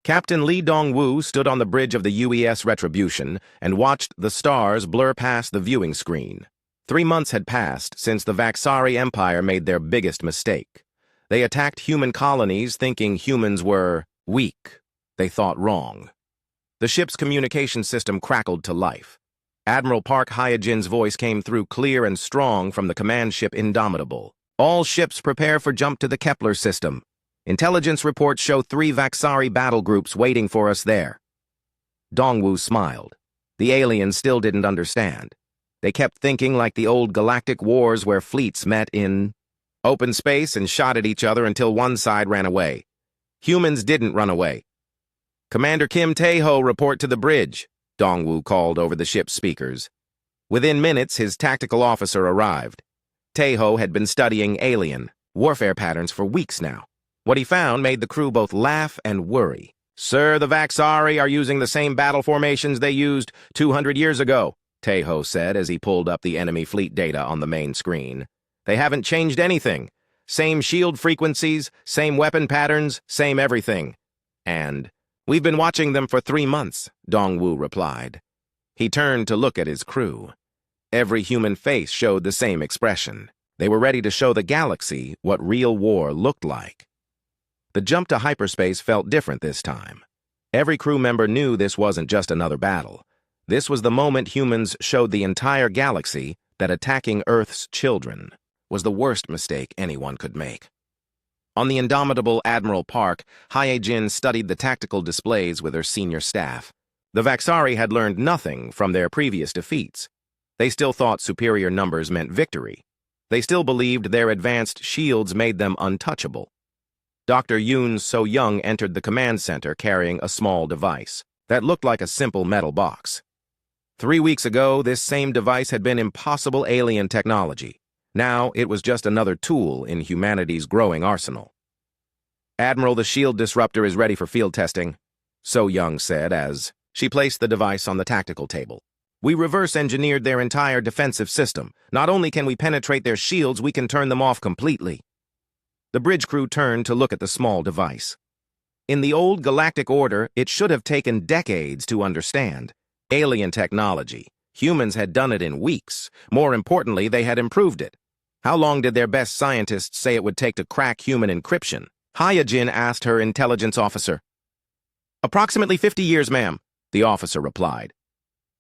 Captain Lee Dong-woo stood on the bridge of the UES Retribution and watched the stars blur past the viewing screen. 3 months had passed since the Vaxari Empire made their biggest mistake. They attacked human colonies thinking humans were weak. They thought wrong. The ship's communication system crackled to life. Admiral Park Hyojin's voice came through clear and strong from the command ship Indomitable. All ships prepare for jump to the Kepler system. Intelligence reports show 3 Vaxari battle groups waiting for us there. Dongwu smiled. The aliens still didn't understand. They kept thinking like the old Galactic Wars where fleets met in open space and shot at each other until one side ran away. Humans didn't run away. Commander Kim Tae-ho, report to the bridge, Dongwu called over the ship's speakers. Within minutes, his tactical officer arrived. Tae-ho had been studying alien warfare patterns for weeks now. What he found made the crew both laugh and worry. Sir, the Vaxari are using the same battle formations they used 200 years ago, Tae-ho said as he pulled up the enemy fleet data on the main screen. They haven't changed anything. Same shield frequencies, same weapon patterns, same everything. And we've been watching them for 3 months, Dongwu replied. He turned to look at his crew. Every human face showed the same expression. They were ready to show the galaxy what real war looked like. The jump to hyperspace felt different this time. Every crew member knew this wasn't just another battle. This was the moment humans showed the entire galaxy that attacking Earth's children was the worst mistake anyone could make. On the Indomitable Admiral Park, Hyojin studied the tactical displays with her senior staff. The Vaxari had learned nothing from their previous defeats. They still thought superior numbers meant victory. They still believed their advanced shields made them untouchable. Dr. Yoon So-young entered the command center carrying a small device that looked like a simple metal box. 3 weeks ago, this same device had been impossible alien technology. Now, it was just another tool in humanity's growing arsenal. Admiral, the shield disruptor is ready for field testing, So-young said as she placed the device on the tactical table. We reverse-engineered their entire defensive system. Not only can we penetrate their shields, we can turn them off completely. The bridge crew turned to look at the small device. In the old galactic order, it should have taken decades to understand. Alien technology. Humans had done it in weeks. More importantly, they had improved it. How long did their best scientists say it would take to crack human encryption? Hyojin asked her intelligence officer. Approximately 50 years, ma'am, the officer replied.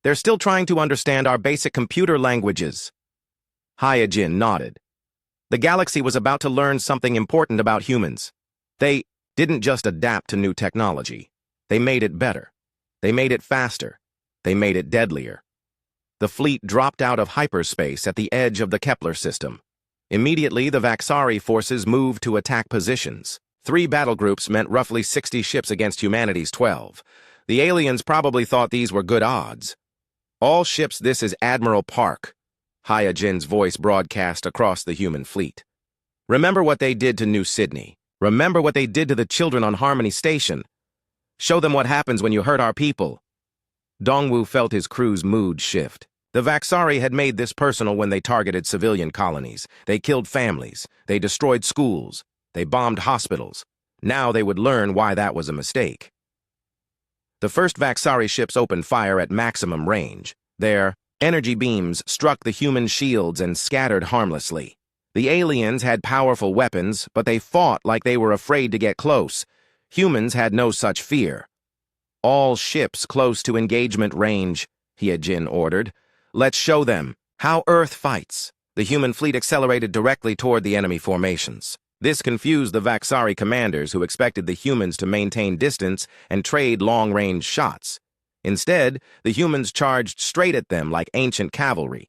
They're still trying to understand our basic computer languages. Hyojin nodded. The galaxy was about to learn something important about humans. They didn't just adapt to new technology. They made it better. They made it faster. They made it deadlier. The fleet dropped out of hyperspace at the edge of the Kepler system. Immediately, the Vaxari forces moved to attack positions. 3 battle groups meant roughly 60 ships against humanity's 12. The aliens probably thought these were good odds. All ships, this is Admiral Park. Hyojin's voice broadcast across the human fleet. Remember what they did to New Sydney. Remember what they did to the children on Harmony Station. Show them what happens when you hurt our people. Dongwu felt his crew's mood shift. The Vaxari had made this personal when they targeted civilian colonies. They killed families. They destroyed schools. They bombed hospitals. Now they would learn why that was a mistake. The first Vaxari ships opened fire at maximum range. Their energy beams struck the human shields and scattered harmlessly. The aliens had powerful weapons, but they fought like they were afraid to get close. Humans had no such fear. All ships close to engagement range, Hyojin ordered. Let's show them how Earth fights. The human fleet accelerated directly toward the enemy formations. This confused the Vaxari commanders who expected the humans to maintain distance and trade long-range shots. Instead, the humans charged straight at them like ancient cavalry.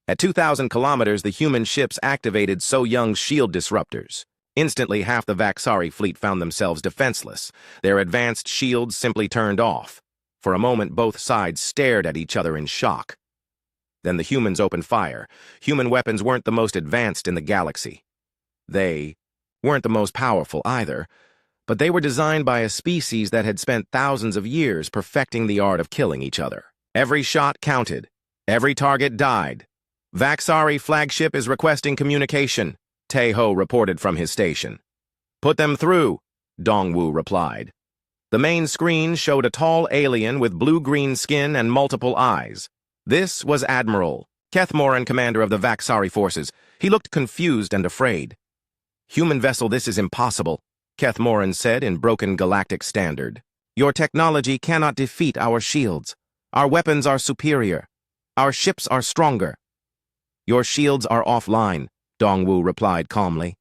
At 2,000 kilometers, the human ships activated So-young's shield disruptors. Instantly, half the Vaxari fleet found themselves defenseless. Their advanced shields simply turned off. For a moment, both sides stared at each other in shock. Then the humans opened fire. Human weapons weren't the most advanced in the galaxy. They weren't the most powerful either, but they were designed by a species that had spent thousands of years perfecting the art of killing each other. Every shot counted. Every target died. Vaxari flagship is requesting communication, Tae-ho reported from his station. Put them through, Dongwu replied. The main screen showed a tall alien with blue-green skin and multiple eyes. This was Admiral Kethmoran, commander of the Vaxari forces. He looked confused and afraid. "Human vessel, this is impossible," Kethmoran said in broken galactic standard. "Your technology cannot defeat our shields. Our weapons are superior. Our ships are stronger." "Your shields are offline," Dongwu replied calmly.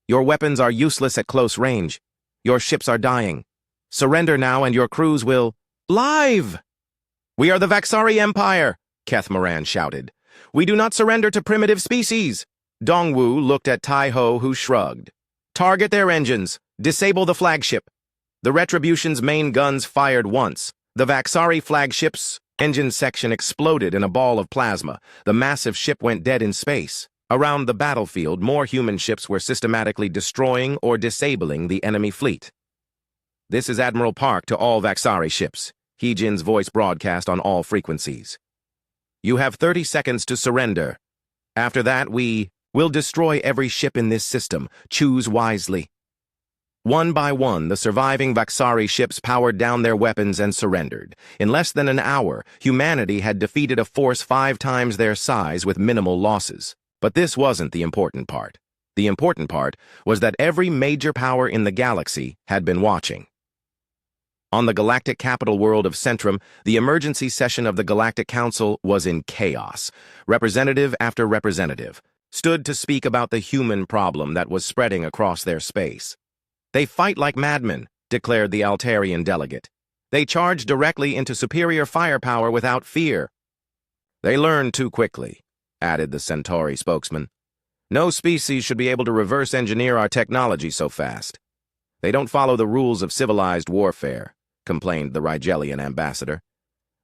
"Your weapons are useless at close range. Your ships are dying. Surrender now and your crews will—" "Live! We are the Vaxari Empire," Kethmoran shouted. "We do not surrender to primitive species." Dongwu looked at Tai-Ho, who shrugged. "Target their engines. Disable the flagship." The Retribution's main guns fired once. The Vaxari flagship's engine section exploded in a ball of plasma. The massive ship went dead in space. Around the battlefield, more human ships were systematically destroying or disabling the enemy fleet. "This is Admiral Park to all Vaxari ships," Heejin's voice broadcast on all frequencies. "You have 30 seconds to surrender. After that, we will destroy every ship in this system. Choose wisely." One by one, the surviving Vaxari ships powered down their weapons and surrendered. In less than an hour, humanity had defeated a force 5 times their size with minimal losses. But this wasn't the important part. The important part was that every major power in the galaxy had been watching. On the galactic capital world of Centrum, the emergency session of the Galactic Council was in chaos. Representative after representative stood to speak about the human problem that was spreading across their space. "They fight like madmen," declared the Altarian delegate. "They charge directly into superior firepower without fear." "They learn too quickly," added the Centauri spokesman. "No species should be able to reverse engineer our technology so fast." "They don't follow the rules of civilized warfare," complained the Rigelian ambassador.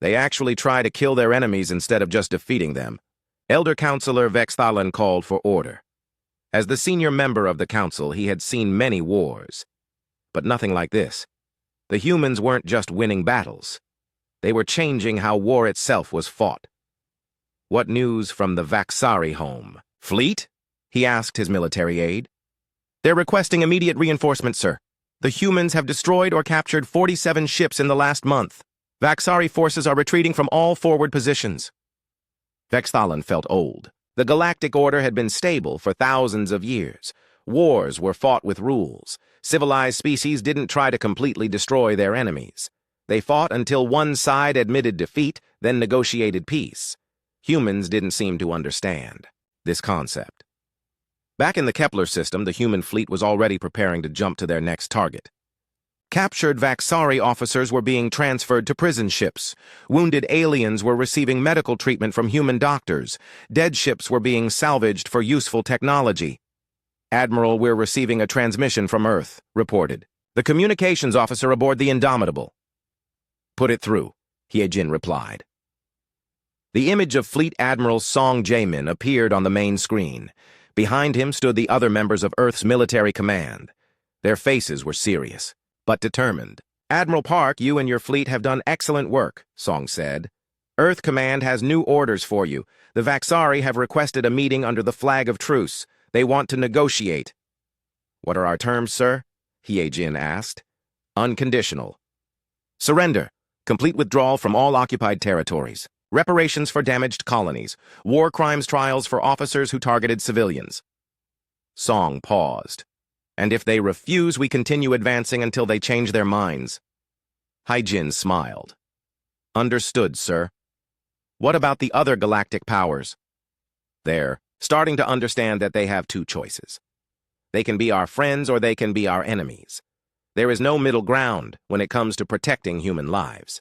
"They actually try to kill their enemies instead of just defeating them." Elder Counselor Vexthalan called for order. As the senior member of the council, he had seen many wars. But nothing like this. The humans weren't just winning battles. They were changing how war itself was fought. "What news from the Vaxari home? Fleet?" he asked his military aide. "They're requesting immediate reinforcement, sir. The humans have destroyed or captured 47 ships in the last month. Vaxari forces are retreating from all forward positions." Vexthalan felt old. The Galactic Order had been stable for thousands of years. Wars were fought with rules. Civilized species didn't try to completely destroy their enemies. They fought until one side admitted defeat, then negotiated peace. Humans didn't seem to understand this concept. Back in the Kepler system, the human fleet was already preparing to jump to their next target. Captured Vaxari officers were being transferred to prison ships. Wounded aliens were receiving medical treatment from human doctors. Dead ships were being salvaged for useful technology. "Admiral, we're receiving a transmission from Earth," reported. "The communications officer aboard the Indomitable." "Put it through," Heejin replied. The image of Fleet Admiral Song Jaemin appeared on the main screen. Behind him stood the other members of Earth's military command. Their faces were serious, but determined. "Admiral Park, you and your fleet have done excellent work," Song said. "Earth Command has new orders for you. The Vaxari have requested a meeting under the flag of truce. They want to negotiate." "What are our terms, sir?" Heejin asked. "Unconditional. Surrender. Complete withdrawal from all occupied territories. Reparations for damaged colonies. War crimes trials for officers who targeted civilians." Song paused. "And if they refuse, we continue advancing until they change their minds." Heijin smiled. "Understood, sir. What about the other galactic powers?" "They're starting to understand that they have two choices. They can be our friends or they can be our enemies. There is no middle ground when it comes to protecting human lives."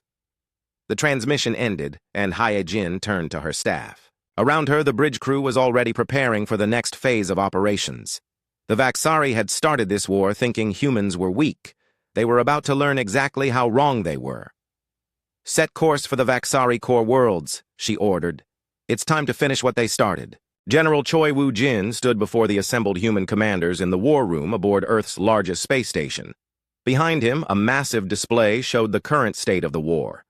The transmission ended, and Heijin turned to her staff. Around her, the bridge crew was already preparing for the next phase of operations. The Vaxari had started this war thinking humans were weak. They were about to learn exactly how wrong they were. "Set course for the Vaxari core worlds," she ordered. "It's time to finish what they started." General Choi Woo-jin stood before the assembled human commanders in the war room aboard Earth's largest space station. Behind him, a massive display showed the current state of the war.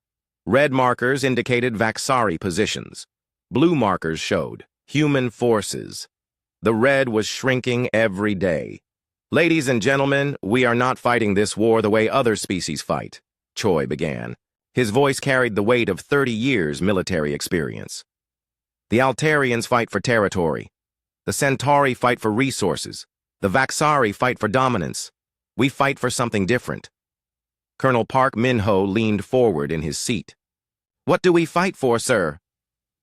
Red markers indicated Vaxari positions. Blue markers showed human forces. The red was shrinking every day. Ladies and gentlemen, we are not fighting this war the way other species fight, Choi began. His voice carried the weight of 30 years' military experience. The Altarians fight for territory. The Centauri fight for resources. The Vaxari fight for dominance. We fight for something different. Colonel Park Min-ho leaned forward in his seat. What do we fight for, sir?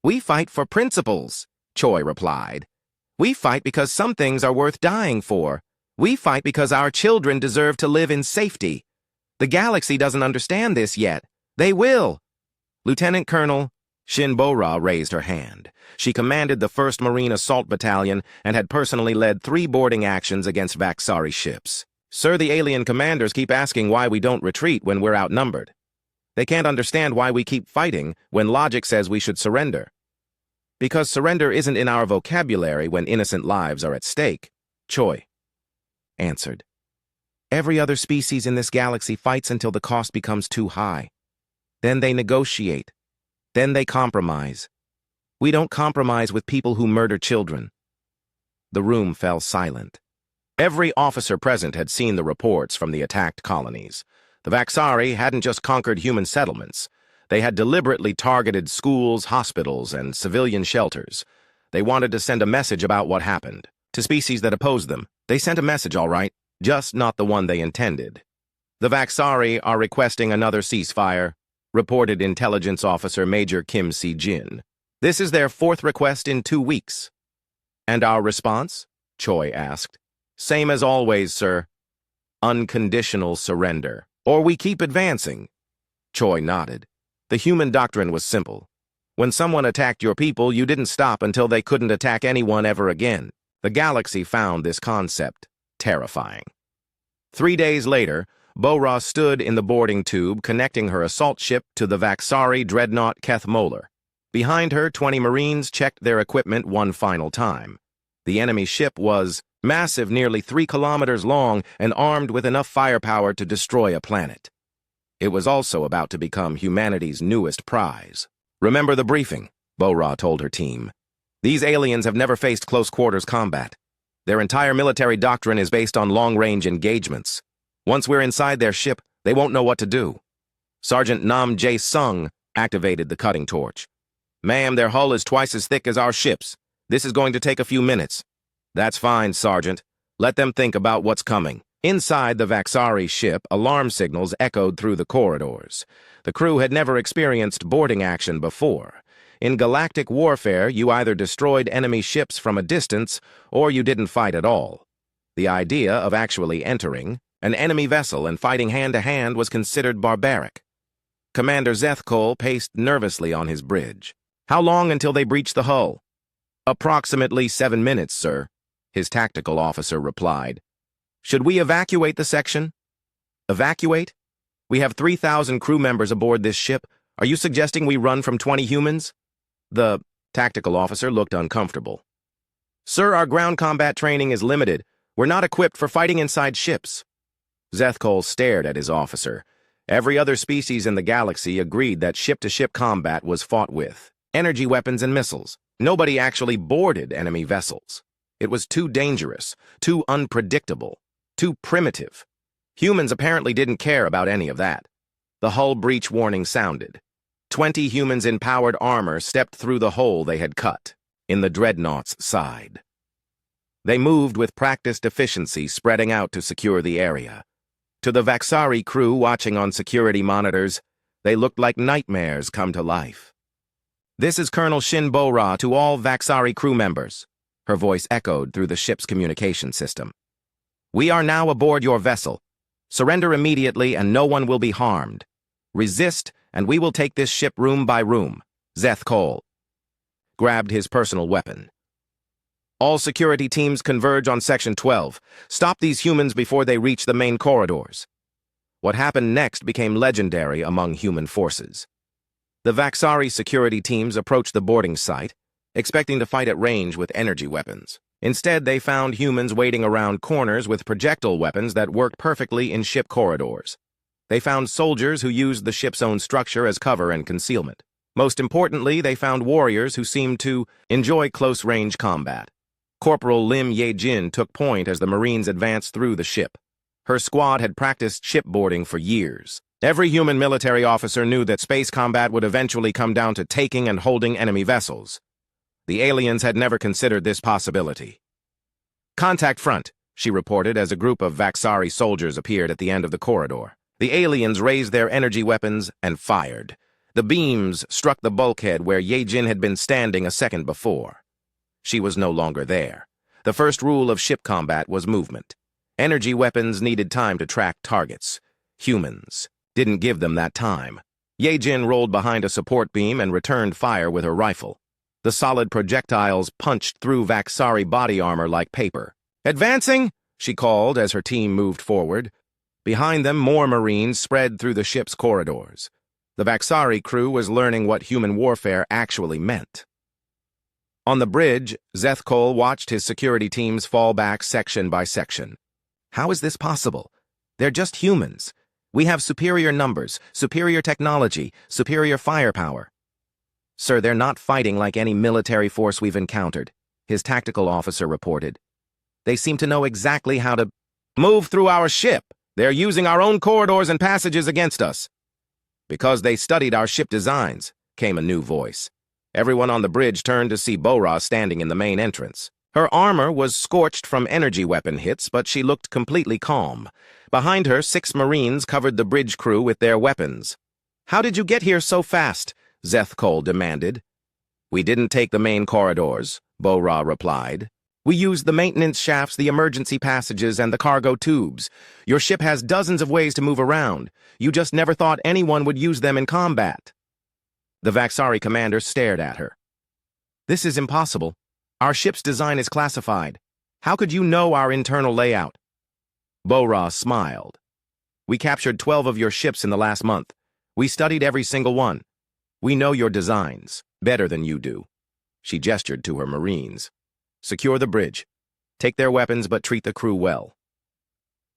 We fight for principles, Choi replied. We fight because some things are worth dying for. We fight because our children deserve to live in safety. The galaxy doesn't understand this yet. They will. Lieutenant Colonel Shinbora raised her hand. She commanded the 1st Marine Assault Battalion and had personally led 3 boarding actions against Vaxari ships. Sir, the alien commanders keep asking why we don't retreat when we're outnumbered. They can't understand why we keep fighting when logic says we should surrender. Because surrender isn't in our vocabulary when innocent lives are at stake, Choi answered. Every other species in this galaxy fights until the cost becomes too high. Then they negotiate. Then they compromise. We don't compromise with people who murder children. The room fell silent. Every officer present had seen the reports from the attacked colonies. The Vaxari hadn't just conquered human settlements. They had deliberately targeted schools, hospitals, and civilian shelters. They wanted to send a message about what happened. To species that opposed them, they sent a message, all right, just not the one they intended. The Vaxari are requesting another ceasefire, reported Intelligence Officer Major Kim Si-jin. This is their 4th request in 2 weeks. And our response? Choi asked. Same as always, sir. Unconditional surrender. Or we keep advancing. Choi nodded. The human doctrine was simple. When someone attacked your people, you didn't stop until they couldn't attack anyone ever again. The galaxy found this concept terrifying. 3 days later, Bora stood in the boarding tube connecting her assault ship to the Vaxari dreadnought Keth Moeller. Behind her, 20 Marines checked their equipment one final time. The enemy ship was massive, nearly 3 kilometers long, and armed with enough firepower to destroy a planet. It was also about to become humanity's newest prize. Remember the briefing, Bora told her team. These aliens have never faced close-quarters combat. Their entire military doctrine is based on long-range engagements. Once we're inside their ship, they won't know what to do. Sergeant Nam Jae-sung activated the cutting torch. Ma'am, their hull is twice as thick as our ship's. This is going to take a few minutes. That's fine, Sergeant. Let them think about what's coming. Inside the Vaxari ship, alarm signals echoed through the corridors. The crew had never experienced boarding action before. In galactic warfare, you either destroyed enemy ships from a distance, or you didn't fight at all. The idea of actually entering an enemy vessel and fighting hand-to-hand was considered barbaric. Commander Zethkol paced nervously on his bridge. How long until they breached the hull? Approximately 7 minutes, sir, his tactical officer replied. Should we evacuate the section? Evacuate? We have 3,000 crew members aboard this ship. Are you suggesting we run from 20 humans? The tactical officer looked uncomfortable. Sir, our ground combat training is limited. We're not equipped for fighting inside ships. Zethkol stared at his officer. Every other species in the galaxy agreed that ship-to-ship combat was fought with energy weapons and missiles. Nobody actually boarded enemy vessels. It was too dangerous, too unpredictable, too primitive. Humans apparently didn't care about any of that. The hull breach warning sounded. 20 humans in powered armor stepped through the hole they had cut in the dreadnought's side. They moved with practiced efficiency, spreading out to secure the area. To the Vaxari crew watching on security monitors, they looked like nightmares come to life. This is Colonel Shinbora to all Vaxari crew members. Her voice echoed through the ship's communication system. We are now aboard your vessel. Surrender immediately and no one will be harmed. Resist and we will take this ship room by room. Zethkol grabbed his personal weapon. All security teams converge on Section 12. Stop these humans before they reach the main corridors. What happened next became legendary among human forces. The Vaxari security teams approached the boarding site, expecting to fight at range with energy weapons. Instead, they found humans waiting around corners with projectile weapons that worked perfectly in ship corridors. They found soldiers who used the ship's own structure as cover and concealment. Most importantly, they found warriors who seemed to enjoy close-range combat. Corporal Lim Ye-jin took point as the Marines advanced through the ship. Her squad had practiced shipboarding for years. Every human military officer knew that space combat would eventually come down to taking and holding enemy vessels. The aliens had never considered this possibility. "Contact front," she reported as a group of Vaxari soldiers appeared at the end of the corridor. The aliens raised their energy weapons and fired. The beams struck the bulkhead where Ye-jin had been standing a second before. She was no longer there. The first rule of ship combat was movement. Energy weapons needed time to track targets. Humans didn't give them that time. Ye-jin rolled behind a support beam and returned fire with her rifle. The solid projectiles punched through Vaxari body armor like paper. "Advancing!" she called as her team moved forward. Behind them, more Marines spread through the ship's corridors. The Vaxari crew was learning what human warfare actually meant. On the bridge, Zethkol watched his security teams fall back section by section. How is this possible? They're just humans. We have superior numbers, superior technology, superior firepower. "Sir, they're not fighting like any military force we've encountered," his tactical officer reported. "They seem to know exactly how to move through our ship. They're using our own corridors and passages against us." "Because they studied our ship designs," came a new voice. Everyone on the bridge turned to see Bora standing in the main entrance. Her armor was scorched from energy weapon hits, but she looked completely calm. Behind her, 6 Marines covered the bridge crew with their weapons. "How did you get here so fast?" Zethkol demanded. "We didn't take the main corridors," Bora replied. "We used the maintenance shafts, the emergency passages, and the cargo tubes. Your ship has dozens of ways to move around. You just never thought anyone would use them in combat." The Vaxari commander stared at her. "This is impossible. Our ship's design is classified. How could you know our internal layout?" Bora smiled. "We captured 12 of your ships in the last month. We studied every single one. We know your designs better than you do." She gestured to her Marines. "Secure the bridge. Take their weapons, but treat the crew well."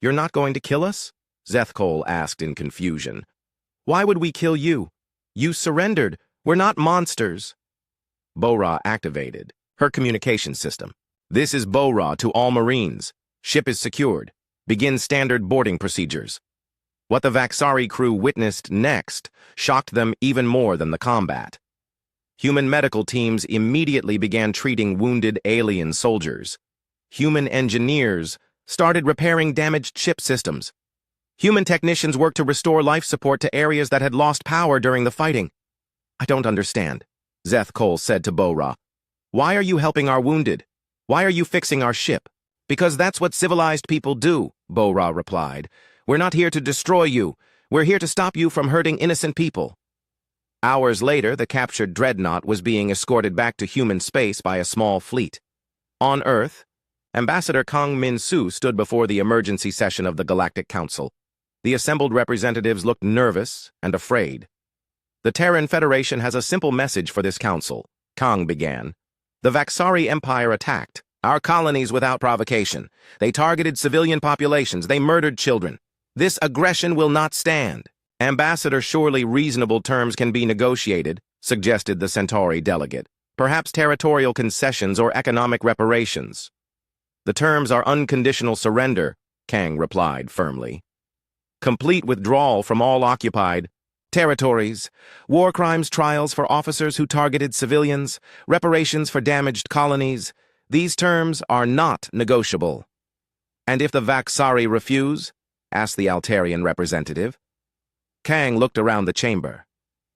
"You're not going to kill us?" Zethkol asked in confusion. "Why would we kill you? You surrendered. We're not monsters." Bora activated her communication system. "This is Bora to all Marines. Ship is secured. Begin standard boarding procedures." What the Vaxari crew witnessed next shocked them even more than the combat. Human medical teams immediately began treating wounded alien soldiers. Human engineers started repairing damaged ship systems. Human technicians worked to restore life support to areas that had lost power during the fighting. "I don't understand," Zethkol said to Bora. "Why are you helping our wounded? Why are you fixing our ship?" "Because that's what civilized people do," Bora replied. "We're not here to destroy you. We're here to stop you from hurting innocent people." Hours later, the captured dreadnought was being escorted back to human space by a small fleet. On Earth, Ambassador Kang Min-soo stood before the emergency session of the Galactic Council. The assembled representatives looked nervous and afraid. "The Terran Federation has a simple message for this council," Kang began. "The Vaxari Empire attacked our colonies without provocation. They targeted civilian populations. They murdered children. This aggression will not stand." "Ambassador, surely reasonable terms can be negotiated," suggested the Centauri delegate. "Perhaps territorial concessions or economic reparations." "The terms are unconditional surrender," Kang replied firmly. "Complete withdrawal from all occupied territories, war crimes trials for officers who targeted civilians, reparations for damaged colonies. These terms are not negotiable." "And if the Vaxari refuse?" asked the Altarian representative. Kang looked around the chamber.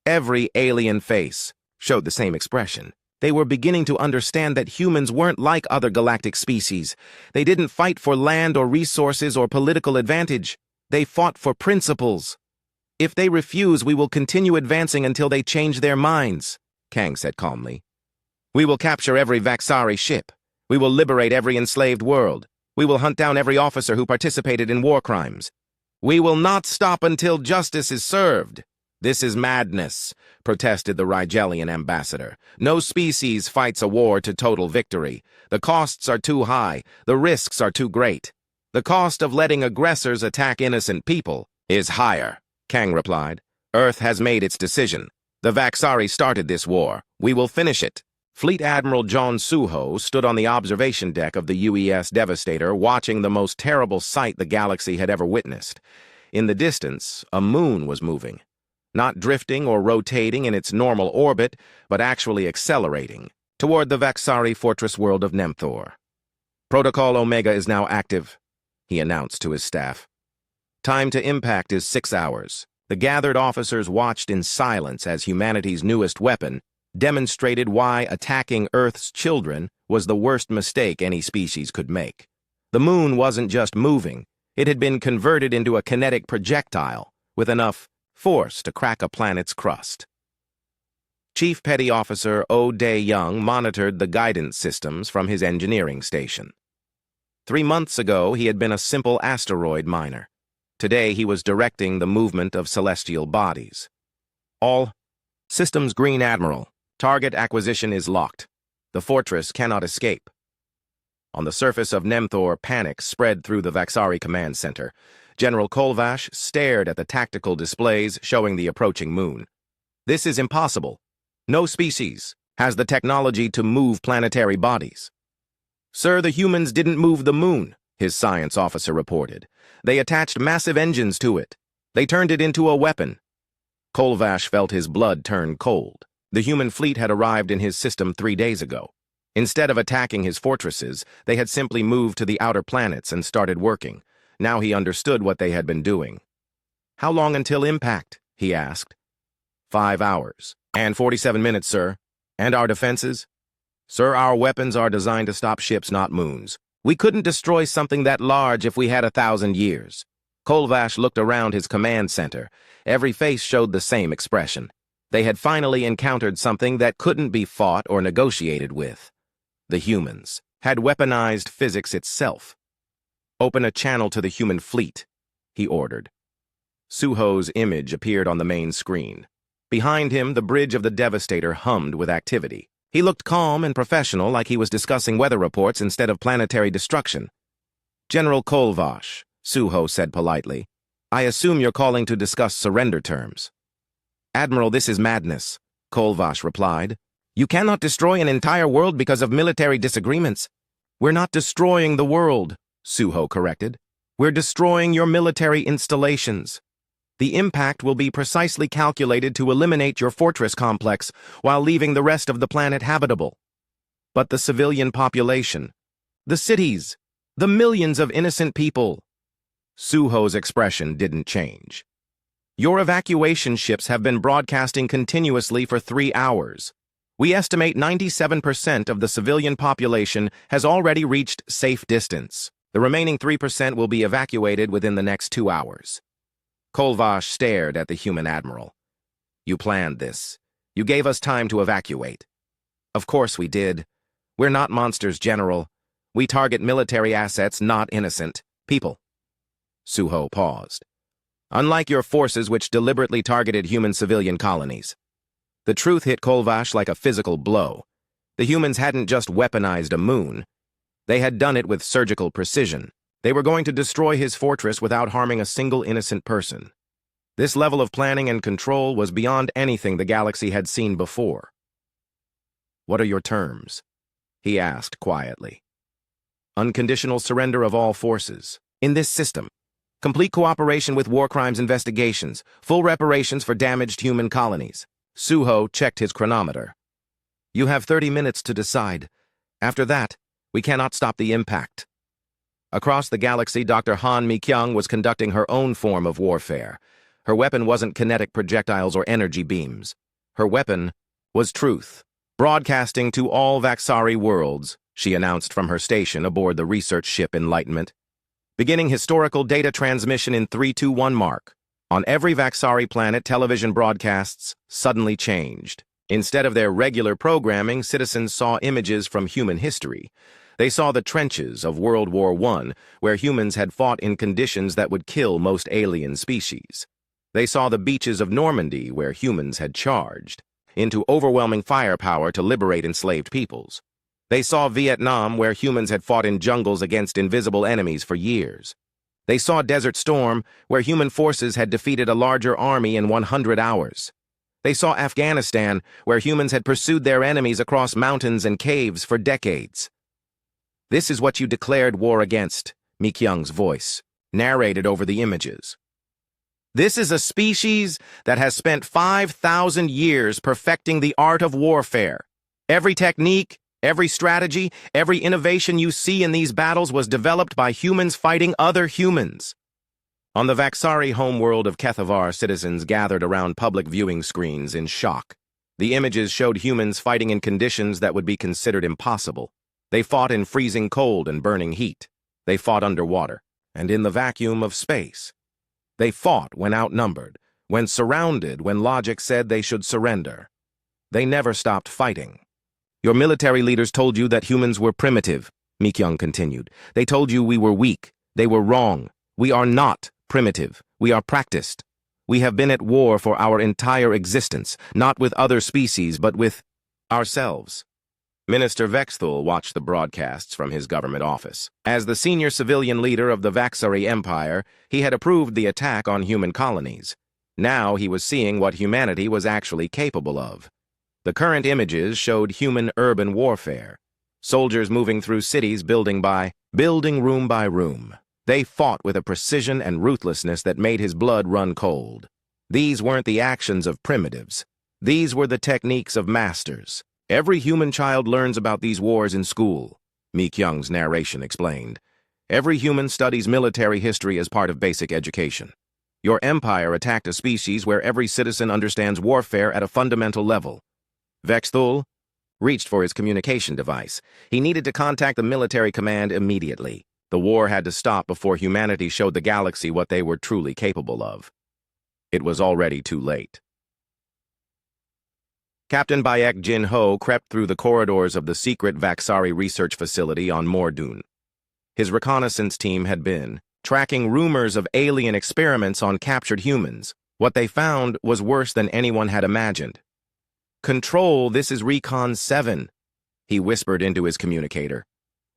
Every alien face showed the same expression. They were beginning to understand that humans weren't like other galactic species. They didn't fight for land or resources or political advantage. They fought for principles. "If they refuse, we will continue advancing until they change their minds," Kang said calmly. "We will capture every Vaxari ship. We will liberate every enslaved world. We will hunt down every officer who participated in war crimes. We will not stop until justice is served." "This is madness," protested the Rigelian ambassador. "No species fights a war to total victory. The costs are too high. The risks are too great. The cost of letting aggressors attack innocent people is higher," Kang replied. "Earth has made its decision. The Vaxari started this war. We will finish it." Fleet Admiral John Suho stood on the observation deck of the UES Devastator, watching the most terrible sight the galaxy had ever witnessed. In the distance, a moon was moving, not drifting or rotating in its normal orbit, but actually accelerating toward the Vaxari fortress world of Nemthor. Protocol Omega is now active, he announced to his staff. Time to impact is 6 hours. The gathered officers watched in silence as humanity's newest weapon demonstrated why attacking Earth's children was the worst mistake any species could make. The moon wasn't just moving, it had been converted into a kinetic projectile with enough force to crack a planet's crust. Chief Petty Officer O. Dae Young monitored the guidance systems from his engineering station. 3 months ago, he had been a simple asteroid miner. Today, he was directing the movement of celestial bodies. All systems green, Admiral. Target acquisition is locked. The fortress cannot escape. On the surface of Nemthor, panic spread through the Vaxari command center. General Kolvash stared at the tactical displays showing the approaching moon. This is impossible. No species has the technology to move planetary bodies. Sir, the humans didn't move the moon, his science officer reported. They attached massive engines to it. They turned it into a weapon. Kolvash felt his blood turn cold. The human fleet had arrived in his system 3 days ago. Instead of attacking his fortresses, they had simply moved to the outer planets and started working. Now he understood what they had been doing. How long until impact? He asked. 5 hours. And 47 minutes, sir. And our defenses? Sir, our weapons are designed to stop ships, not moons. We couldn't destroy something that large if we had 1,000 years. Kolvash looked around his command center. Every face showed the same expression. They had finally encountered something that couldn't be fought or negotiated with. The humans had weaponized physics itself. Open a channel to the human fleet, he ordered. Suho's image appeared on the main screen. Behind him, the bridge of the Devastator hummed with activity. He looked calm and professional, like he was discussing weather reports instead of planetary destruction. General Kolvash, Suho said politely, I assume you're calling to discuss surrender terms. Admiral, this is madness, Kolvash replied. You cannot destroy an entire world because of military disagreements. We're not destroying the world, Suho corrected. We're destroying your military installations. The impact will be precisely calculated to eliminate your fortress complex while leaving the rest of the planet habitable. But the civilian population, the cities, the millions of innocent people. Suho's expression didn't change. Your evacuation ships have been broadcasting continuously for 3 hours. We estimate 97% of the civilian population has already reached safe distance. The remaining 3% will be evacuated within the next 2 hours. Kolvash stared at the human admiral. You planned this. You gave us time to evacuate. Of course we did. We're not monsters, General. We target military assets, not innocent people. Suho paused. Unlike your forces, which deliberately targeted human civilian colonies. The truth hit Kolvash like a physical blow. The humans hadn't just weaponized a moon. They had done it with surgical precision. They were going to destroy his fortress without harming a single innocent person. This level of planning and control was beyond anything the galaxy had seen before. What are your terms? He asked quietly. Unconditional surrender of all forces. In this system. Complete cooperation with war crimes investigations. Full reparations for damaged human colonies. Suho checked his chronometer. You have 30 minutes to decide. After that, we cannot stop the impact. Across the galaxy, Dr. Han Mi-kyung was conducting her own form of warfare. Her weapon wasn't kinetic projectiles or energy beams. Her weapon was truth. Broadcasting to all Vaxari worlds, she announced from her station aboard the research ship Enlightenment. Beginning historical data transmission in 321 mark. On every Vaxari planet, television broadcasts suddenly changed. Instead of their regular programming, citizens saw images from human history. They saw the trenches of World War I, where humans had fought in conditions that would kill most alien species. They saw the beaches of Normandy, where humans had charged into overwhelming firepower to liberate enslaved peoples. They saw Vietnam, where humans had fought in jungles against invisible enemies for years. They saw Desert Storm, where human forces had defeated a larger army in 100 hours. They saw Afghanistan, where humans had pursued their enemies across mountains and caves for decades. "This is what you declared war against," Mi Kyung's voice narrated over the images. "This is a species that has spent 5,000 years perfecting the art of warfare. Every technique, every strategy, every innovation you see in these battles was developed by humans fighting other humans." On the Vaxari homeworld of Kethavar, citizens gathered around public viewing screens in shock. The images showed humans fighting in conditions that would be considered impossible. They fought in freezing cold and burning heat. They fought underwater, and in the vacuum of space. They fought when outnumbered, when surrounded, when logic said they should surrender. They never stopped fighting. "Your military leaders told you that humans were primitive," Mi Kyung continued. "They told you we were weak. They were wrong. We are not primitive. We are practiced. We have been at war for our entire existence, not with other species, but with ourselves." Minister Vexthul watched the broadcasts from his government office. As the senior civilian leader of the Vaxari Empire, he had approved the attack on human colonies. Now he was seeing what humanity was actually capable of. The current images showed human urban warfare. Soldiers moving through cities building room by room. They fought with a precision and ruthlessness that made his blood run cold. These weren't the actions of primitives. These were the techniques of masters. Every human child learns about these wars in school, Mi Kyung's narration explained. Every human studies military history as part of basic education. Your empire attacked a species where every citizen understands warfare at a fundamental level. Vexthul reached for his communication device. He needed to contact the military command immediately. The war had to stop before humanity showed the galaxy what they were truly capable of. It was already too late. Captain Bayek Jin-ho crept through the corridors of the secret Vaxari research facility on Mordun. His reconnaissance team had been tracking rumors of alien experiments on captured humans. What they found was worse than anyone had imagined. "Control, this is Recon 7, he whispered into his communicator.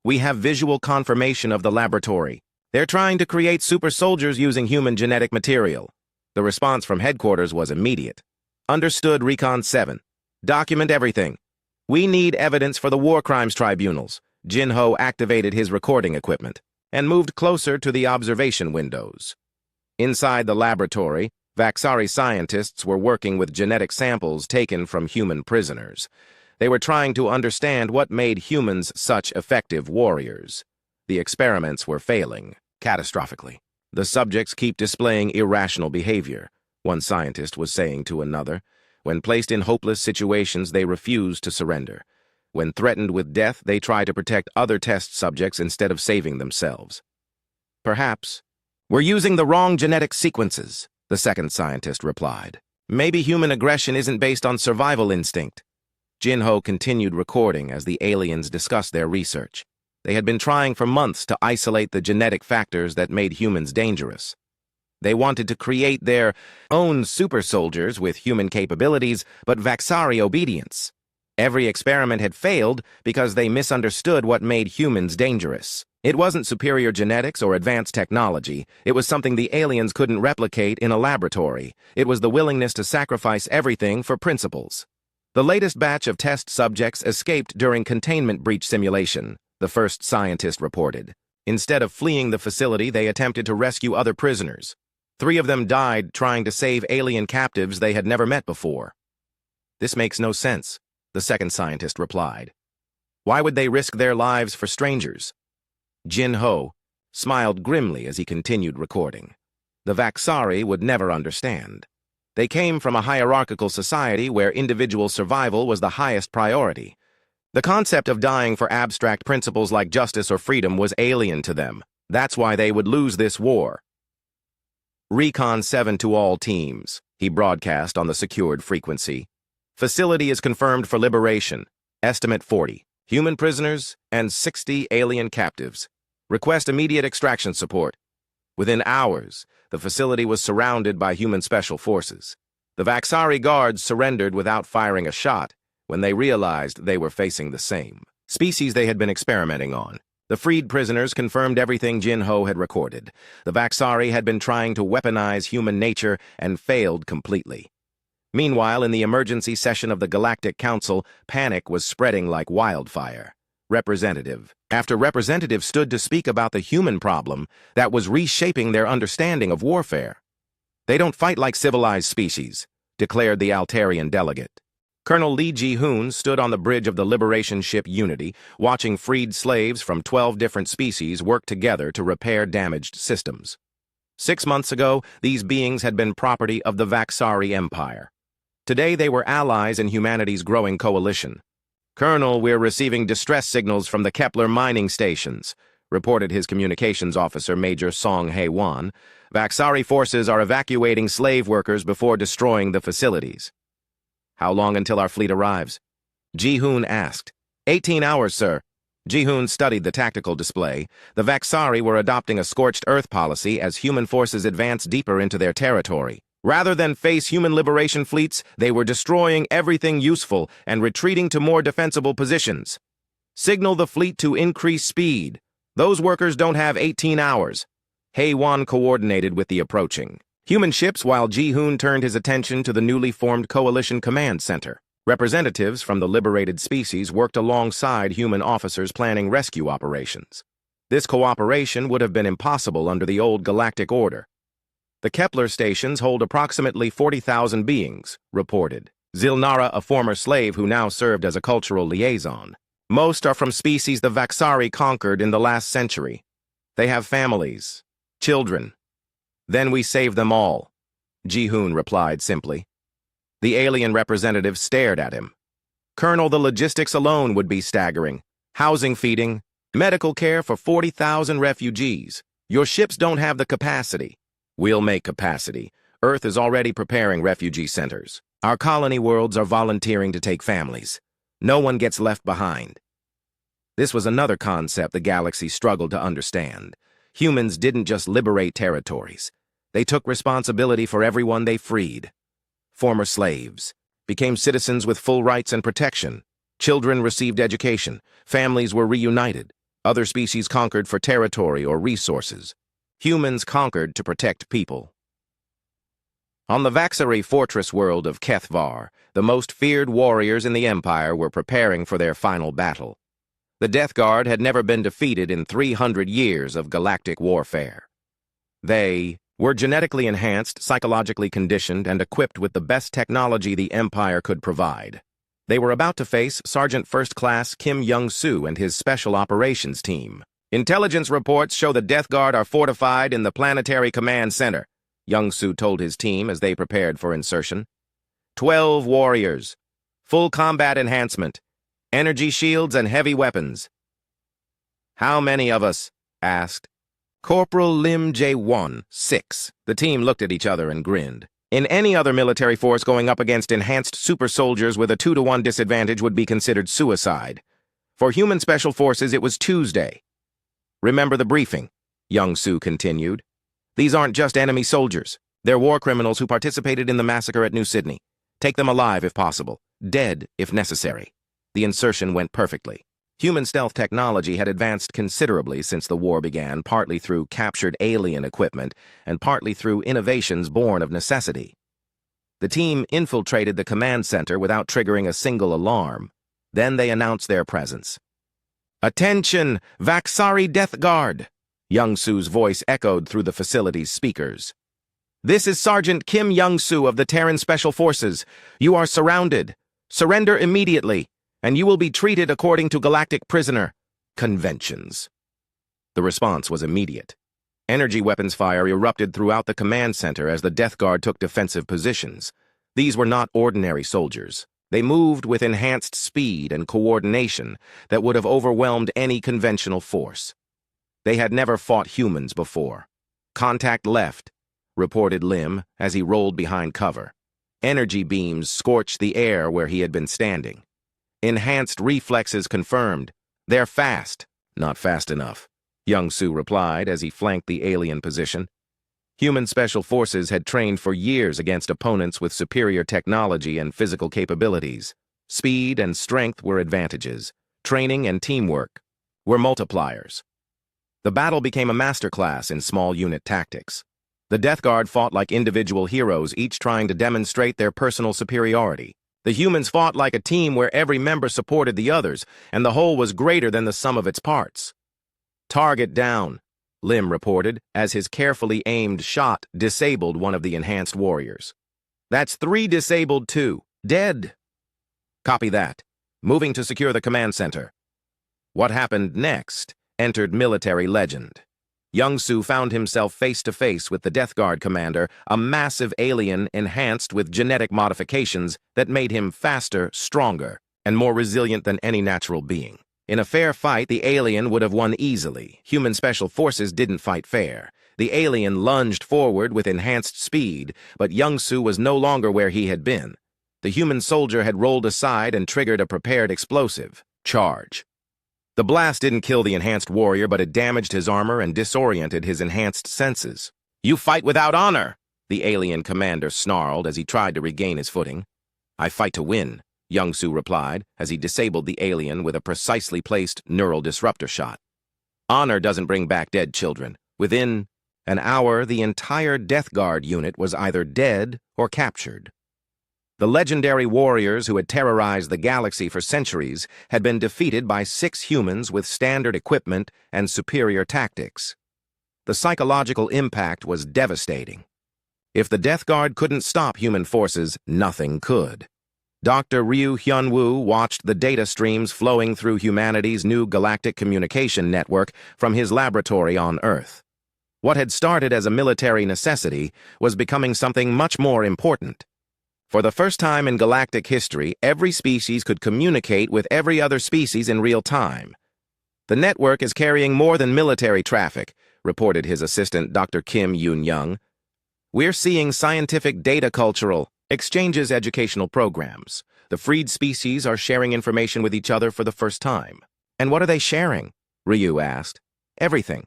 "We have visual confirmation of the laboratory. They're trying to create super soldiers using human genetic material." The response from headquarters was immediate. "Understood, Recon 7. Document everything. We need evidence for the war crimes tribunals." Jin-ho activated his recording equipment and moved closer to the observation windows. Inside the laboratory, Vaxari scientists were working with genetic samples taken from human prisoners. They were trying to understand what made humans such effective warriors. The experiments were failing, catastrophically. "The subjects keep displaying irrational behavior," one scientist was saying to another. "When placed in hopeless situations, they refuse to surrender. When threatened with death, they try to protect other test subjects instead of saving themselves." "Perhaps we're using the wrong genetic sequences," the second scientist replied. "Maybe human aggression isn't based on survival instinct." Jin-ho continued recording as the aliens discussed their research. They had been trying for months to isolate the genetic factors that made humans dangerous. They wanted to create their own super soldiers with human capabilities, but Vaxari obedience. Every experiment had failed because they misunderstood what made humans dangerous. It wasn't superior genetics or advanced technology. It was something the aliens couldn't replicate in a laboratory. It was the willingness to sacrifice everything for principles. The latest batch of test subjects escaped during containment breach simulation, the first scientist reported. Instead of fleeing the facility, they attempted to rescue other prisoners. 3 of them died trying to save alien captives they had never met before. "This makes no sense," the second scientist replied. "Why would they risk their lives for strangers?" Jin-ho smiled grimly as he continued recording. The Vaxari would never understand. They came from a hierarchical society where individual survival was the highest priority. The concept of dying for abstract principles like justice or freedom was alien to them. That's why they would lose this war. "Recon 7 to all teams," he broadcast on the secured frequency. "Facility is confirmed for liberation. Estimate 40. Human prisoners and 60 alien captives. Request immediate extraction support." Within hours, the facility was surrounded by human special forces. The Vaxari guards surrendered without firing a shot when they realized they were facing the same species they had been experimenting on. The freed prisoners confirmed everything Jin-ho had recorded. The Vaxari had been trying to weaponize human nature and failed completely. Meanwhile, in the emergency session of the Galactic Council, panic was spreading like wildfire. Representative after representative stood to speak about the human problem that was reshaping their understanding of warfare. "They don't fight like civilized species," declared the Altarian delegate. Colonel Lee Ji-hoon stood on the bridge of the Liberation ship Unity, watching freed slaves from 12 different species work together to repair damaged systems. 6 months ago, these beings had been property of the Vaxari Empire. Today, they were allies in humanity's growing coalition. "Colonel, we're receiving distress signals from the Kepler mining stations," reported his communications officer, Major Song Hae-won. "Vaxari forces are evacuating slave workers before destroying the facilities." "How long until our fleet arrives?" Ji-hoon asked. 18 hours, sir." Ji-hoon studied the tactical display. The Vaxari were adopting a scorched earth policy as human forces advanced deeper into their territory. Rather than face human liberation fleets, they were destroying everything useful and retreating to more defensible positions. "Signal the fleet to increase speed. Those workers don't have 18 hours. Hae-won coordinated with the approaching human ships while Ji-hoon turned his attention to the newly formed Coalition Command Center. Representatives from the liberated species worked alongside human officers planning rescue operations. This cooperation would have been impossible under the old galactic order. "The Kepler stations hold approximately 40,000 beings," reported Zilnara, a former slave who now served as a cultural liaison. "Most are from species the Vaxari conquered in the last century. They have families, children. Then we save them all," Ji-hoon replied simply. The alien representative stared at him. "Colonel, the logistics alone would be staggering. Housing, feeding, medical care for 40,000 refugees. Your ships don't have the capacity." "We'll make capacity. Earth is already preparing refugee centers. Our colony worlds are volunteering to take families. No one gets left behind." This was another concept the galaxy struggled to understand. Humans didn't just liberate territories. They took responsibility for everyone they freed. Former slaves became citizens with full rights and protection. Children received education. Families were reunited. Other species conquered for territory or resources. Humans conquered to protect people. On the Vaxari fortress world of Kethvar, the most feared warriors in the Empire were preparing for their final battle. The Death Guard had never been defeated in 300 years of galactic warfare. They were genetically enhanced, psychologically conditioned, and equipped with the best technology the Empire could provide. They were about to face Sergeant First Class Kim Young-soo and his Special Operations team. "Intelligence reports show the Death Guard are fortified in the Planetary Command Center," Young-soo told his team as they prepared for insertion. 12 warriors, full combat enhancement, energy shields, and heavy weapons. "How many of us?" asked Corporal Lim Jae-won, 6. The team looked at each other and grinned. In any other military force, going up against enhanced super soldiers with a 2-to-1 disadvantage would be considered suicide. For human special forces, it was Tuesday. "Remember the briefing," Young-soo continued. "These aren't just enemy soldiers. They're war criminals who participated in the massacre at New Sydney. Take them alive if possible, dead if necessary." The insertion went perfectly. Human stealth technology had advanced considerably since the war began, partly through captured alien equipment and partly through innovations born of necessity. The team infiltrated the command center without triggering a single alarm. Then they announced their presence. "Attention, Vaxari Death Guard!" Young-soo's voice echoed through the facility's speakers. "This is Sergeant Kim Young-soo of the Terran Special Forces. You are surrounded. Surrender immediately, and you will be treated according to galactic prisoner conventions." The response was immediate. Energy weapons fire erupted throughout the command center as the Death Guard took defensive positions. These were not ordinary soldiers. They moved with enhanced speed and coordination that would have overwhelmed any conventional force. They had never fought humans before. "Contact left," reported Lim as he rolled behind cover. Energy beams scorched the air where he had been standing. Enhanced reflexes confirmed. "They're fast." "Not fast enough," Young-soo replied as he flanked the alien position. Human special forces had trained for years against opponents with superior technology and physical capabilities. Speed and strength were advantages. Training and teamwork were multipliers. The battle became a masterclass in small unit tactics. The Death Guard fought like individual heroes, each trying to demonstrate their personal superiority. The humans fought like a team where every member supported the others, and the whole was greater than the sum of its parts. "Target down," Lim reported, as his carefully aimed shot disabled one of the enhanced warriors. "That's 3 disabled too. Dead." "Copy that. Moving to secure the command center." What happened next entered military legend. Young-Soo found himself face-to-face with the Death Guard commander, a massive alien enhanced with genetic modifications that made him faster, stronger, and more resilient than any natural being. In a fair fight, the alien would have won easily. Human special forces didn't fight fair. The alien lunged forward with enhanced speed, but Young-Soo was no longer where he had been. The human soldier had rolled aside and triggered a prepared explosive. Charge. The blast didn't kill the enhanced warrior, but it damaged his armor and disoriented his enhanced senses. "You fight without honor," the alien commander snarled as he tried to regain his footing. "I fight to win," Young-Soo replied as he disabled the alien with a precisely placed neural disruptor shot. "Honor doesn't bring back dead children." Within an hour, the entire Death Guard unit was either dead or captured. The legendary warriors who had terrorized the galaxy for centuries had been defeated by 6 humans with standard equipment and superior tactics. The psychological impact was devastating. If the Death Guard couldn't stop human forces, nothing could. Dr. Ryu Hyun-woo watched the data streams flowing through humanity's new galactic communication network from his laboratory on Earth. What had started as a military necessity was becoming something much more important. For the first time in galactic history, every species could communicate with every other species in real time. "The network is carrying more than military traffic," reported his assistant, Dr. Kim Yoon-young. "We're seeing scientific data cultural exchanges, educational programs. The freed species are sharing information with each other for the first time." "And what are they sharing?" Ryu asked. "Everything.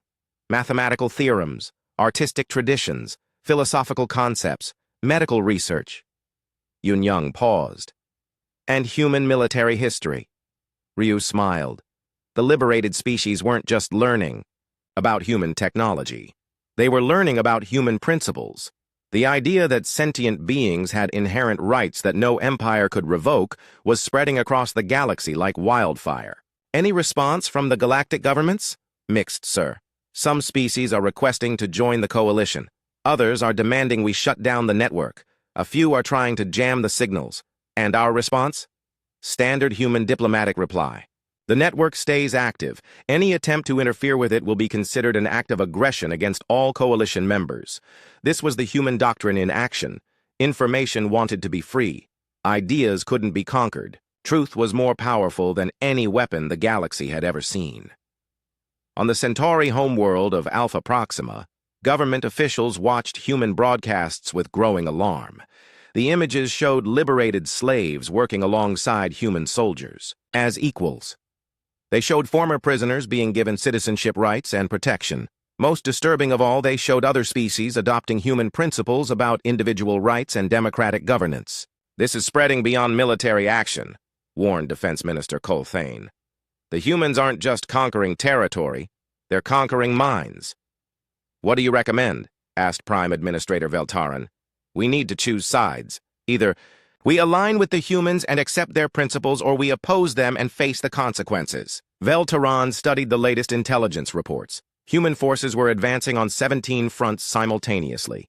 Mathematical theorems, artistic traditions, philosophical concepts, medical research." Yoon-young paused. "And human military history." Ryu smiled. The liberated species weren't just learning about human technology. They were learning about human principles. The idea that sentient beings had inherent rights that no empire could revoke was spreading across the galaxy like wildfire. "Any response from the galactic governments?" "Mixed, sir. Some species are requesting to join the coalition. Others are demanding we shut down the network. A few are trying to jam the signals. And our response? Standard human diplomatic reply. The network stays active. Any attempt to interfere with it will be considered an act of aggression against all coalition members. This was the human doctrine in action. Information wanted to be free. Ideas couldn't be conquered. Truth was more powerful than any weapon the galaxy had ever seen. On the Centauri homeworld of Alpha Proxima, government officials watched human broadcasts with growing alarm. The images showed liberated slaves working alongside human soldiers, as equals. They showed former prisoners being given citizenship rights and protection. Most disturbing of all, they showed other species adopting human principles about individual rights and democratic governance. "This is spreading beyond military action," warned Defense Minister Cole Thane. "The humans aren't just conquering territory, they're conquering minds." "What do you recommend?" asked Prime Administrator Veltaran. "We need to choose sides. Either we align with the humans and accept their principles, or we oppose them and face the consequences." Veltaran studied the latest intelligence reports. Human forces were advancing on 17 fronts simultaneously.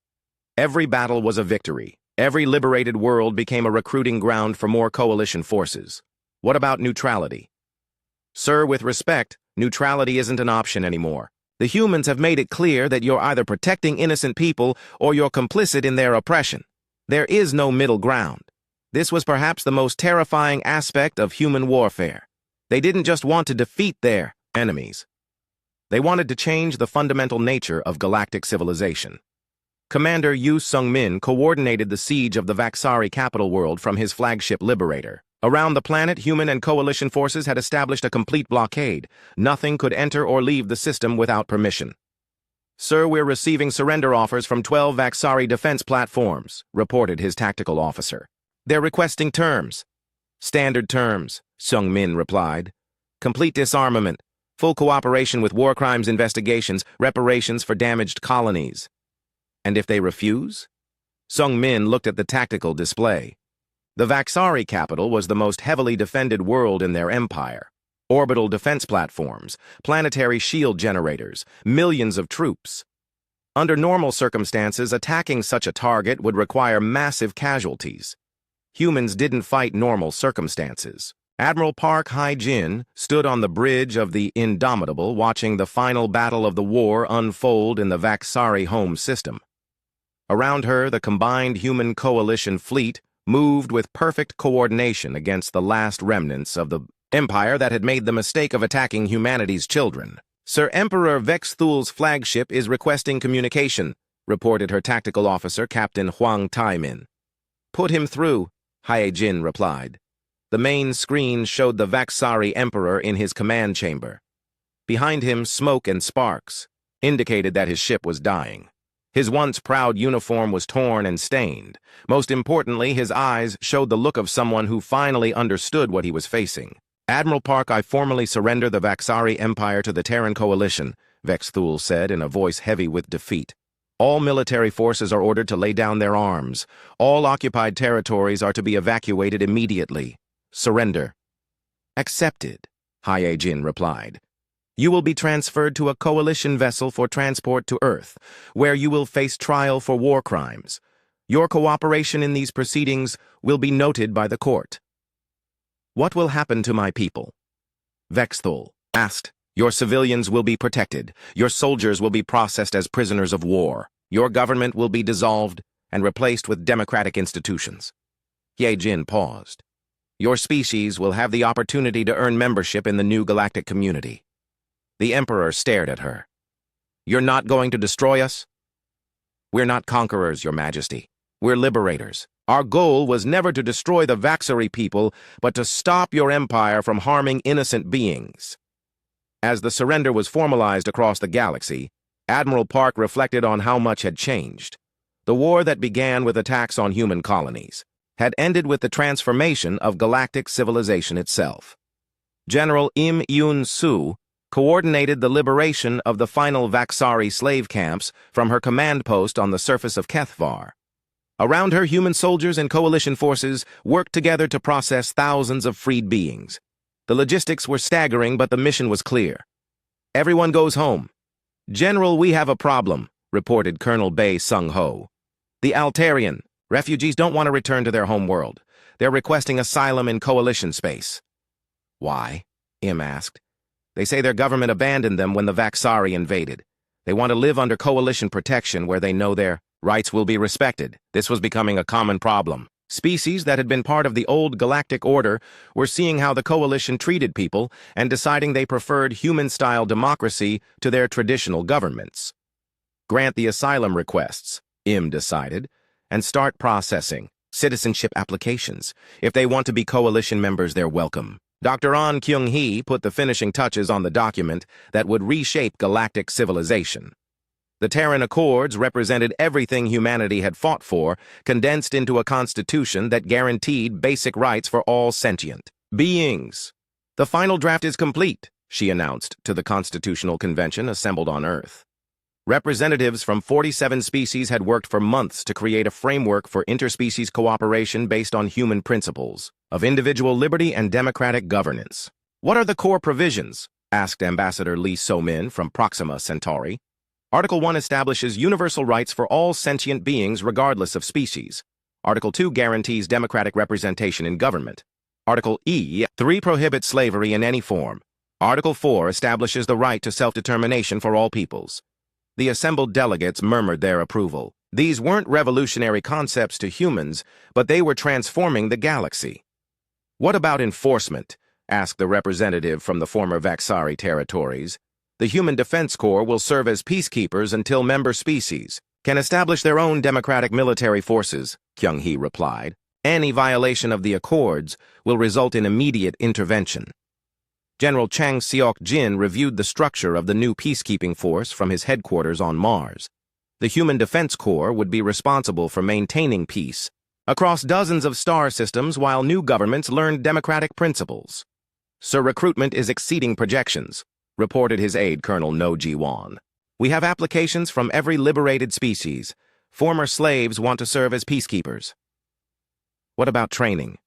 Every battle was a victory. Every liberated world became a recruiting ground for more coalition forces. "What about neutrality?" "Sir, with respect, neutrality isn't an option anymore. The humans have made it clear that you're either protecting innocent people or you're complicit in their oppression. There is no middle ground. This was perhaps the most terrifying aspect of human warfare. They didn't just want to defeat their enemies. They wanted to change the fundamental nature of galactic civilization. Commander Yu Sung-min coordinated the siege of the Vaxari capital world from his flagship Liberator. Around the planet, human and coalition forces had established a complete blockade. Nothing could enter or leave the system without permission. "Sir, we're receiving surrender offers from 12 Vaxari defense platforms," reported his tactical officer. "They're requesting terms." "Standard terms," Sung-min replied. "Complete disarmament, full cooperation with war crimes investigations, reparations for damaged colonies." And if they refuse? Sung Min looked at the tactical display. The Vaxari capital was the most heavily defended world in their empire. Orbital defense platforms, planetary shield generators, millions of troops. Under normal circumstances, attacking such a target would require massive casualties. Humans didn't fight normal circumstances. Admiral Park Hae-jin stood on the bridge of the Indomitable watching the final battle of the war unfold in the Vaxari home system. Around her, the combined human coalition fleet moved with perfect coordination against the last remnants of the empire that had made the mistake of attacking humanity's children. Sir Emperor Vexthul's flagship is requesting communication, reported her tactical officer, Captain Huang Taimin. Put him through, Hae-jin replied. The main screen showed the Vaxari Emperor in his command chamber. Behind him, smoke and sparks indicated that his ship was dying. His once proud uniform was torn and stained. Most importantly, his eyes showed the look of someone who finally understood what he was facing. Admiral Park, I formally surrender the Vaxari Empire to the Terran Coalition, Vexthul said in a voice heavy with defeat. All military forces are ordered to lay down their arms. All occupied territories are to be evacuated immediately. Surrender. Accepted, Hae-jin replied. You will be transferred to a coalition vessel for transport to Earth, where you will face trial for war crimes. Your cooperation in these proceedings will be noted by the court. What will happen to my people? Vexthul asked. Your civilians will be protected. Your soldiers will be processed as prisoners of war. Your government will be dissolved and replaced with democratic institutions. Hae-jin paused. Your species will have the opportunity to earn membership in the new galactic community. The Emperor stared at her. You're not going to destroy us? We're not conquerors, Your Majesty. We're liberators. Our goal was never to destroy the Vaxari people, but to stop your empire from harming innocent beings. As the surrender was formalized across the galaxy, Admiral Park reflected on how much had changed. The war that began with attacks on human colonies had ended with the transformation of galactic civilization itself. General Im Yoon-soo coordinated the liberation of the final Vaxari slave camps from her command post on the surface of Kethvar. Around her, human soldiers and coalition forces worked together to process thousands of freed beings. The logistics were staggering, but the mission was clear. Everyone goes home. General, we have a problem, reported Colonel Bae Sung-ho. The Altarian refugees don't want to return to their home world. They're requesting asylum in coalition space. Why? Im asked. They say their government abandoned them when the Vaxari invaded. They want to live under coalition protection where they know their rights will be respected. This was becoming a common problem. Species that had been part of the old galactic order were seeing how the coalition treated people and deciding they preferred human-style democracy to their traditional governments. Grant the asylum requests, Im decided, and start processing citizenship applications. If they want to be coalition members, they're welcome. Dr. An Kyung-hee put the finishing touches on the document that would reshape galactic civilization. The Terran Accords represented everything humanity had fought for, condensed into a constitution that guaranteed basic rights for all sentient beings. The final draft is complete, she announced to the Constitutional Convention assembled on Earth. Representatives from 47 species had worked for months to create a framework for interspecies cooperation based on human principles of individual liberty and democratic governance. What are the core provisions? Asked Ambassador Lee So-min from Proxima Centauri. Article 1 establishes universal rights for all sentient beings regardless of species. Article 2 guarantees democratic representation in government. Article E3 prohibits slavery in any form. Article 4 establishes the right to self-determination for all peoples. The assembled delegates murmured their approval. These weren't revolutionary concepts to humans, but they were transforming the galaxy. What about enforcement? Asked the representative from the former Vaxari territories. The Human Defense Corps will serve as peacekeepers until member species can establish their own democratic military forces, Kyung-hee replied. Any violation of the Accords will result in immediate intervention. General Chang Seok-jin reviewed the structure of the new peacekeeping force from his headquarters on Mars. The Human Defense Corps would be responsible for maintaining peace across dozens of star systems while new governments learned democratic principles. Sir, recruitment is exceeding projections, reported his aide, Colonel No Ji-won. We have applications from every liberated species, Former slaves want to serve as peacekeepers. What about training?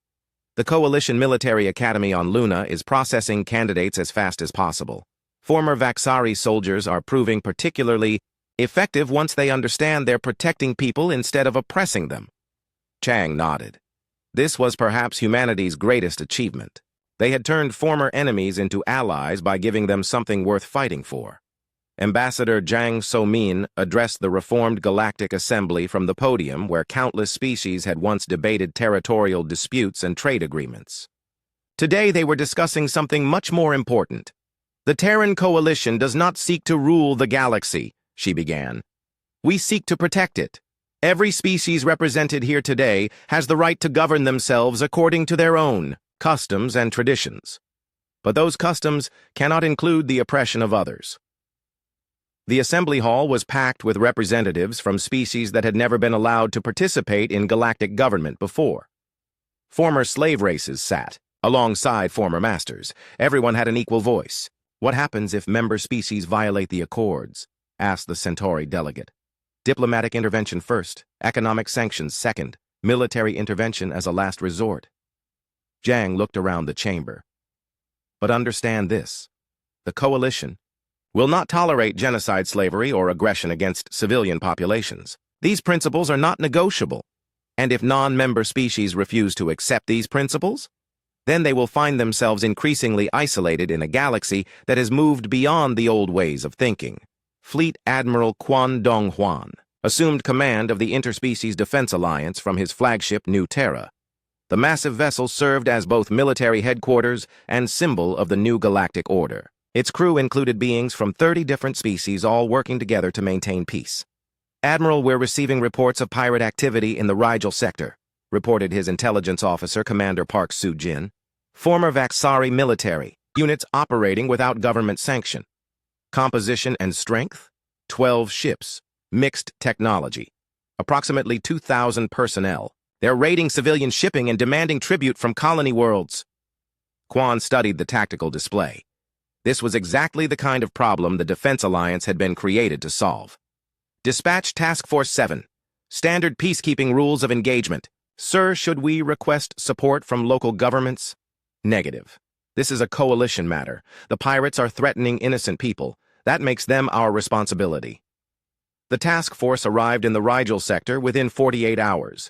The Coalition Military Academy on Luna is processing candidates as fast as possible. Former Vaxari soldiers are proving particularly effective once they understand they're protecting people instead of oppressing them. Chang nodded. This was perhaps humanity's greatest achievement. They had turned former enemies into allies by giving them something worth fighting for. Ambassador Jiang Somin addressed the reformed Galactic Assembly from the podium where countless species had once debated territorial disputes and trade agreements. Today they were discussing something much more important. The Terran Coalition does not seek to rule the galaxy, she began. We seek to protect it. Every species represented here today has the right to govern themselves according to their own customs and traditions. But those customs cannot include the oppression of others. The assembly hall was packed with representatives from species that had never been allowed to participate in galactic government before. Former slave races sat, alongside former masters. Everyone had an equal voice. What happens if member species violate the accords? Asked the Centauri delegate. Diplomatic intervention first, economic sanctions second, military intervention as a last resort. Jiang looked around the chamber. But understand this. The Coalition will not tolerate genocide, slavery, or aggression against civilian populations. These principles are not negotiable. And if non-member species refuse to accept these principles, then they will find themselves increasingly isolated in a galaxy that has moved beyond the old ways of thinking. Fleet Admiral Quan Donghuan assumed command of the Interspecies Defense Alliance from his flagship New Terra. The massive vessel served as both military headquarters and symbol of the new galactic order. Its crew included beings from 30 different species, all working together to maintain peace. Admiral, we're receiving reports of pirate activity in the Rigel sector, reported his intelligence officer, Commander Park Soo-jin. Former Vaxari military, units operating without government sanction. Composition and strength, 12 ships, mixed technology. Approximately 2,000 personnel. They're raiding civilian shipping and demanding tribute from colony worlds. Quan studied the tactical display. This was exactly the kind of problem the Defense Alliance had been created to solve. Dispatch Task Force 7. Standard peacekeeping rules of engagement. Sir, should we request support from local governments? Negative. This is a coalition matter. The pirates are threatening innocent people. That makes them our responsibility. The task force arrived in the Rigel sector within 48 hours.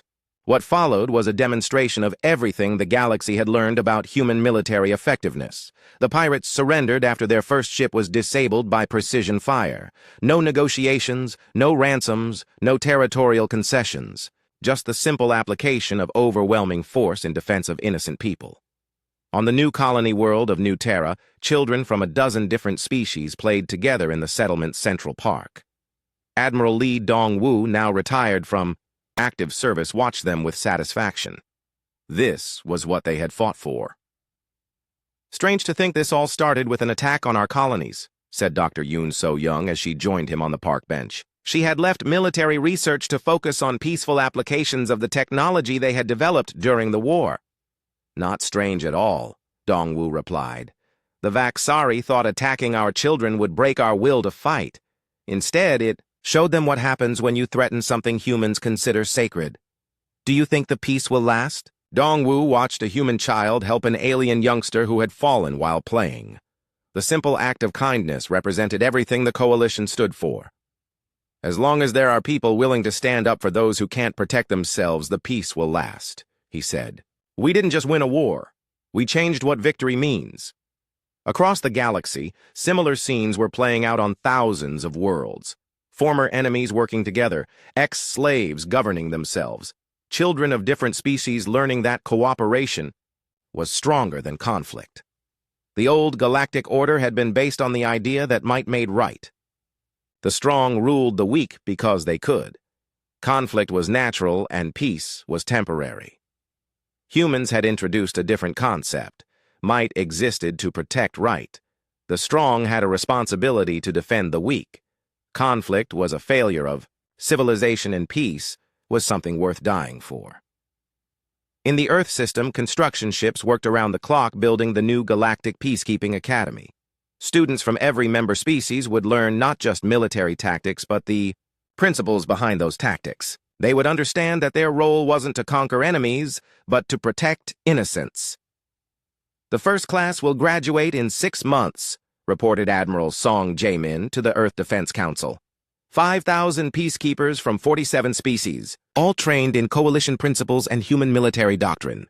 What followed was a demonstration of everything the galaxy had learned about human military effectiveness. The pirates surrendered after their first ship was disabled by precision fire. No negotiations, no ransoms, no territorial concessions. Just the simple application of overwhelming force in defense of innocent people. On the new colony world of New Terra, children from a dozen different species played together in the settlement's central park. Admiral Li Dongwu, now retired from active service, watched them with satisfaction. This was what they had fought for. Strange to think this all started with an attack on our colonies, said Dr. Yoon So-young as she joined him on the park bench. She had left military research to focus on peaceful applications of the technology they had developed during the war. Not strange at all, Dongwu replied. The Vaxari thought attacking our children would break our will to fight. Instead, it showed them what happens when you threaten something humans consider sacred. Do you think the peace will last? Dongwu watched a human child help an alien youngster who had fallen while playing. The simple act of kindness represented everything the coalition stood for. As long as there are people willing to stand up for those who can't protect themselves, the peace will last, he said. We didn't just win a war. We changed what victory means. Across the galaxy, similar scenes were playing out on thousands of worlds. Former enemies working together, ex-slaves governing themselves, children of different species learning that cooperation was stronger than conflict. The old galactic order had been based on the idea that might made right. The strong ruled the weak because they could. Conflict was natural and peace was temporary. Humans had introduced a different concept. Might existed to protect right. The strong had a responsibility to defend the weak. Conflict was a failure of civilization, and peace was something worth dying for. In the Earth system, construction ships worked around the clock building the new Galactic Peacekeeping Academy. Students from every member species would learn not just military tactics but the principles behind those tactics. They would understand that their role wasn't to conquer enemies, but to protect innocents. "The first class will graduate in 6 months," reported Admiral Song Jae-min to the Earth Defense Council. 5,000 peacekeepers from 47 species, all trained in coalition principles and human military doctrine.